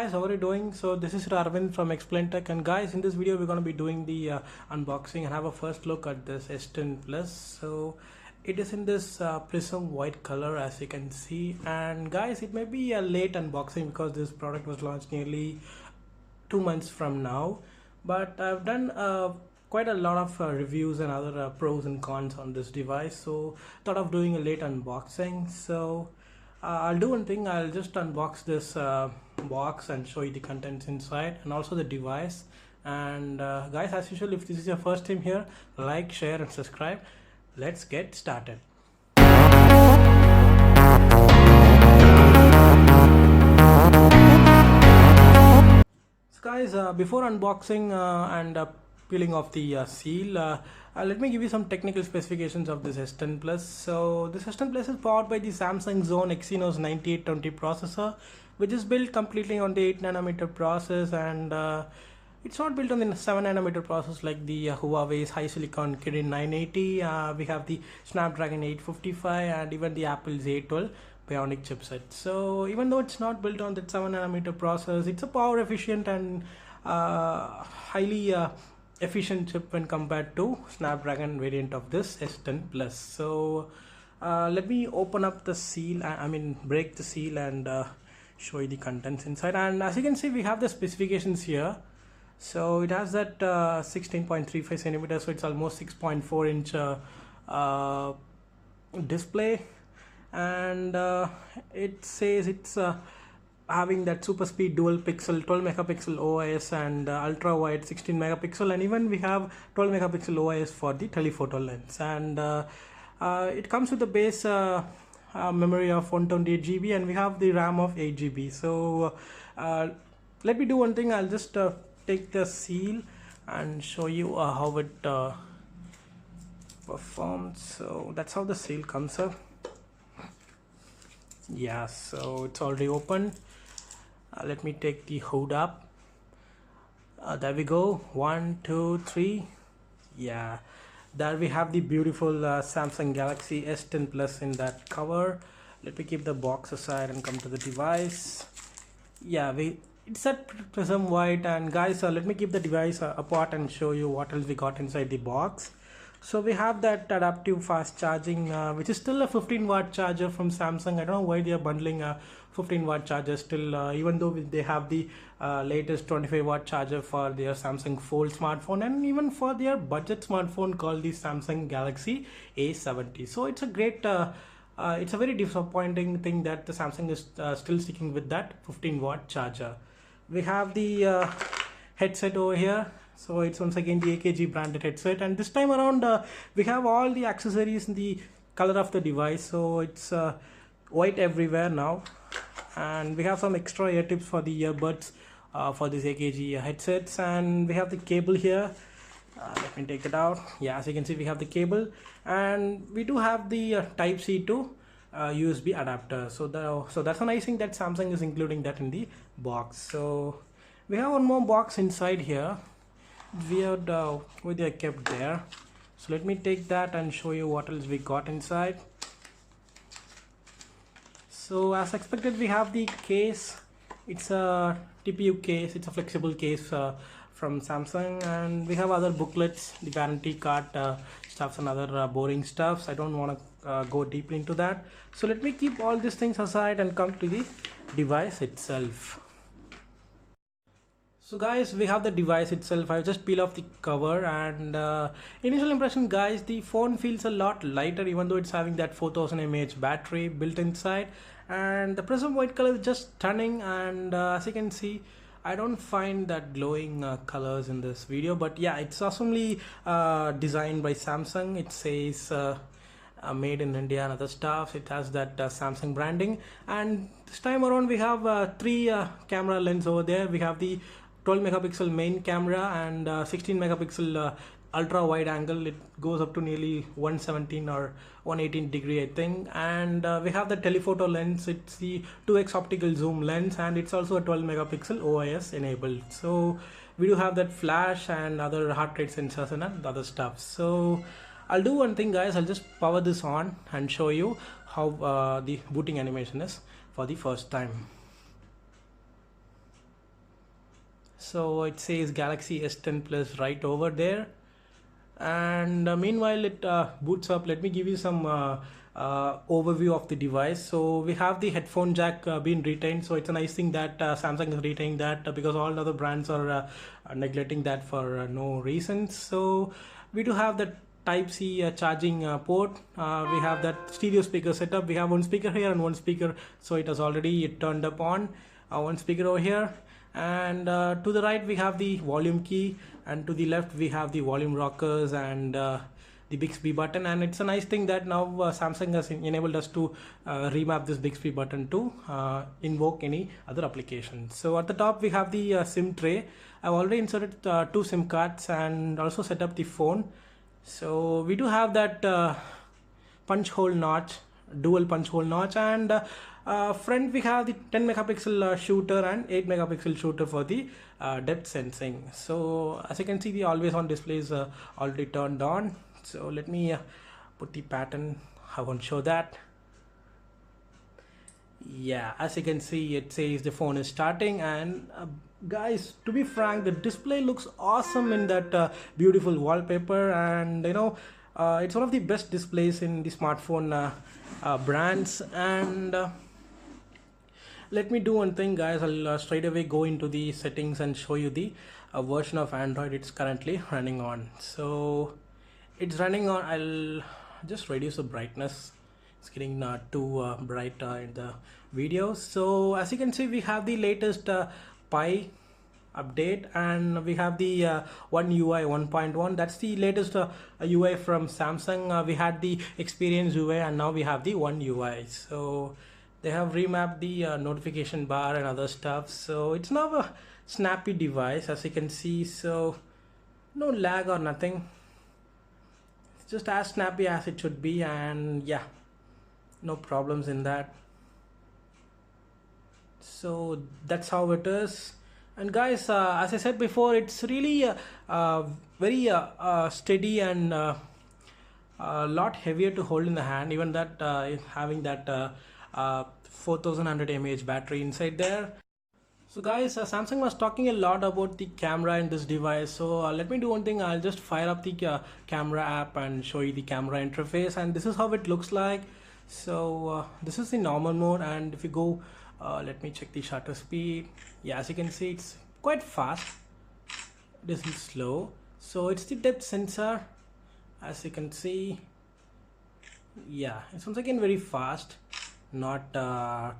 guys, how are you doing? So this is Arvind from Explain Tech, and guys, in this video we're going to be doing the unboxing and have a first look at this S10 Plus. So it is in this prism white color, as you can see, and guys, it may be a late unboxing because this product was launched nearly 2 months from now, but I've done quite a lot of reviews and other pros and cons on this device, so thought of doing a late unboxing. So I'll do one thing, I'll just unbox this box and show you the contents inside and also the device. And guys, as usual, if this is your first time here, like, share and subscribe. Let's get started. So guys, before unboxing and peeling off the seal, let me give you some technical specifications of this S10 Plus. So this S10 Plus is powered by the Samsung Zone Exynos 9820 processor, which is built completely on the 8nm process, and it's not built on the 7nm process like the Huawei's HiSilicon Kirin 980. We have the Snapdragon 855 and even the Apple's A12 Bionic chipset. So even though it's not built on that 7nm process, it's a power efficient and highly efficient chip when compared to Snapdragon variant of this S10 Plus. So let me open up the seal, I mean break the seal, and show you the contents inside. And as you can see, we have the specifications here. So it has that 16.35 centimeters, so it's almost 6.4 inch display, and it says it's having that super speed dual pixel 12 megapixel OIS and ultra wide 16 megapixel, and even we have 12 megapixel OIS for the telephoto lens. And it comes with the base memory of 128 GB, and we have the RAM of 8 GB. So let me do one thing, I'll just take the seal and show you how it performs. So that's how the seal comes up. Yeah, so it's already open. Let me take the hood up. There we go, 1 2 3. Yeah, there we have the beautiful Samsung Galaxy S10 Plus in that cover. Let me keep the box aside and come to the device. Yeah, it's that prism white. And guys, let me keep the device apart and show you what else we got inside the box. So we have that adaptive fast charging, which is still a 15-watt charger from Samsung. I don't know why they are bundling a 15-watt charger still, even though they have the latest 25-watt charger for their Samsung Fold smartphone and even for their budget smartphone called the Samsung Galaxy A70. So it's a great it's a very disappointing thing that the Samsung is still sticking with that 15-watt charger. We have the headset over here. So it's once again the AKG branded headset, and this time around we have all the accessories in the color of the device. So it's white everywhere now, and we have some extra ear tips for the earbuds for this AKG headsets, and we have the cable here. Let me take it out. Yeah, as you can see, we have the cable, and we do have the Type-C to USB adapter. So that's a nice thing that Samsung is including that in the box. So we have one more box inside here. Weird why they are kept there. So let me take that and show you what else we got inside. So as expected, we have the case. It's a TPU case, it's a flexible case from Samsung, and we have other booklets, the warranty card stuffs and other boring stuffs. I don't want to go deeply into that, so let me keep all these things aside and come to the device itself. So guys, we have the device itself. I just peel off the cover, and initial impression, guys, the phone feels a lot lighter, even though it's having that 4000 mAh battery built inside, and the prism white color is just stunning. And as you can see, I don't find that glowing colors in this video, but yeah, it's awesomely designed by Samsung. It says made in India and other stuff. It has that Samsung branding, and this time around we have three camera lens over there. We have the 12 megapixel main camera and 16 megapixel ultra wide angle. It goes up to nearly 117 or 118 degree, I think. And we have the telephoto lens. It's the 2x optical zoom lens, and it's also a 12 megapixel OIS enabled. So we do have that flash and other heart rate sensors and other stuff. So I'll do one thing, guys. I'll just power this on and show you how the booting animation is for the first time. So it says Galaxy S10 Plus right over there. And meanwhile it boots up. Let me give you some overview of the device. So we have the headphone jack being retained, so it's a nice thing that Samsung is retaining that, because all other brands are neglecting that for no reason. So we do have the type C charging port. We have that stereo speaker setup. We have one speaker here and one speaker, so it has already turned up on one speaker over here. And to the right we have the volume key, and to the left we have the volume rockers and the Bixby button. And it's a nice thing that now Samsung has enabled us to remap this Bixby button to invoke any other application. So at the top we have the SIM tray. I've already inserted 2 SIM cards and also set up the phone. So we do have that punch hole notch, dual punch hole notch, and front we have the 10 megapixel shooter and 8 megapixel shooter for the depth sensing. So as you can see, the always on display is already turned on. So let me put the pattern. I won't show that. Yeah, as you can see, it says the phone is starting. And guys, to be frank, the display looks awesome in that beautiful wallpaper, and you know, it's one of the best displays in the smartphone brands. And let me do one thing, guys. I'll straight away go into the settings and show you the version of Android it's currently running on. So it's running on, I'll just reduce the brightness. It's getting too bright in the video. So as you can see, we have the latest Pi update, and we have the One UI 1.1. That's the latest UI from Samsung. We had the Experience UI, and now we have the One UI. So they have remapped the notification bar and other stuff. So it's now a snappy device, as you can see. So no lag or nothing. It's just as snappy as it should be, and yeah, no problems in that. So that's how it is. And guys, as I said before, it's really very steady and a lot heavier to hold in the hand, even that having that 4100 mAh battery inside there. So guys, Samsung was talking a lot about the camera in this device. So let me do one thing. I'll just fire up the camera app and show you the camera interface, and this is how it looks like. So this is the normal mode, and if you go let me check the shutter speed. Yeah, as you can see, it's quite fast. It isn't slow. So it's the depth sensor, as you can see. Yeah, it's once again very fast, not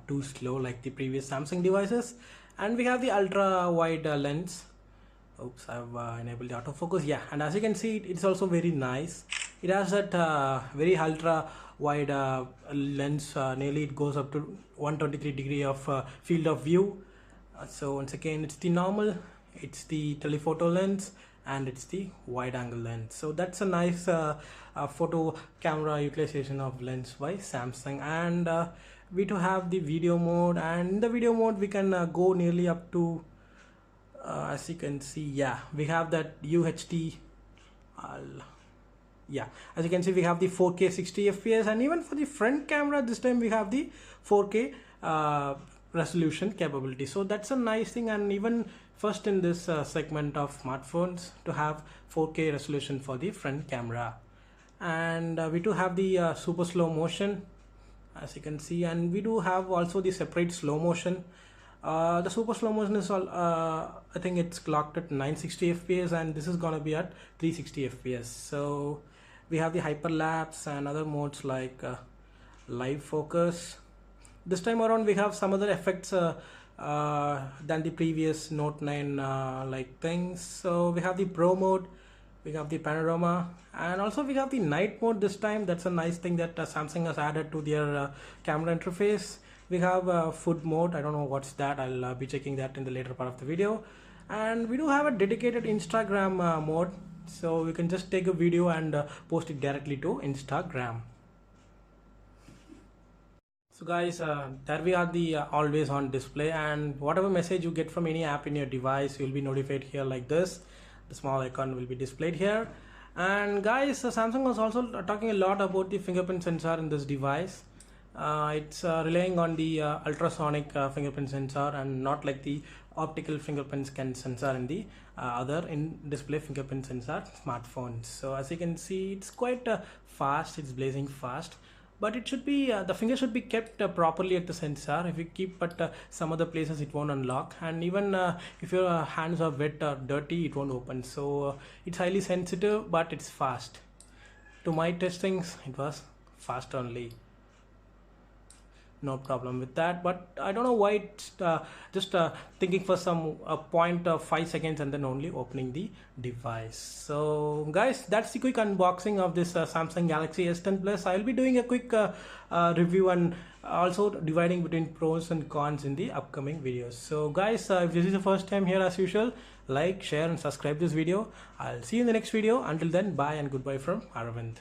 too slow like the previous Samsung devices. And we have the ultra wide lens. Oops, I've enabled the autofocus. Yeah, and as you can see, it's also very nice. It has that very ultra wide lens. Nearly it goes up to 123 degree of field of view. So once again, it's the normal, it's the telephoto lens, and it's the wide angle lens. So that's a nice photo camera utilization of lens by Samsung. And we do have the video mode, and in the video mode we can go nearly up to as you can see, yeah, we have that UHD. Yeah, as you can see, we have the 4K 60 FPS, and even for the front camera this time we have the 4K resolution capability. So that's a nice thing, and even first in this segment of smartphones to have 4K resolution for the front camera. And we do have the super slow motion, as you can see, and we do have also the separate slow motion. The super slow motion is all I think it's clocked at 960 FPS, and this is gonna be at 360 FPS. So we have the hyperlapse and other modes like live focus. This time around we have some other effects than the previous Note 9 like things. So we have the Pro mode, we have the panorama, and also we have the night mode this time. That's a nice thing that Samsung has added to their camera interface. We have food mode. I don't know what's that. I'll be checking that in the later part of the video. And we do have a dedicated Instagram mode, so we can just take a video and post it directly to Instagram. So guys, there we are, the always on display, and whatever message you get from any app in your device, you'll be notified here like this. The small icon will be displayed here. And guys, Samsung was also talking a lot about the fingerprint sensor in this device. It's relying on the ultrasonic fingerprint sensor, and not like the optical fingerprint scan sensor in the other in display fingerprint sensor smartphones. So as you can see, it's quite fast, it's blazing fast, but it should be the finger should be kept properly at the sensor. If you keep at some other places, it won't unlock, and even if your hands are wet or dirty, it won't open. So it's highly sensitive, but it's fast. To my testings, it was fast only, no problem with that. But I don't know why it's just thinking for some 0.5 seconds and then only opening the device. So guys, that's the quick unboxing of this Samsung Galaxy S10 Plus. I'll be doing a quick review and also dividing between pros and cons in the upcoming videos. So guys, if this is the first time here, as usual, like, share and subscribe this video. I'll see you in the next video. Until then, bye and goodbye from Aravind.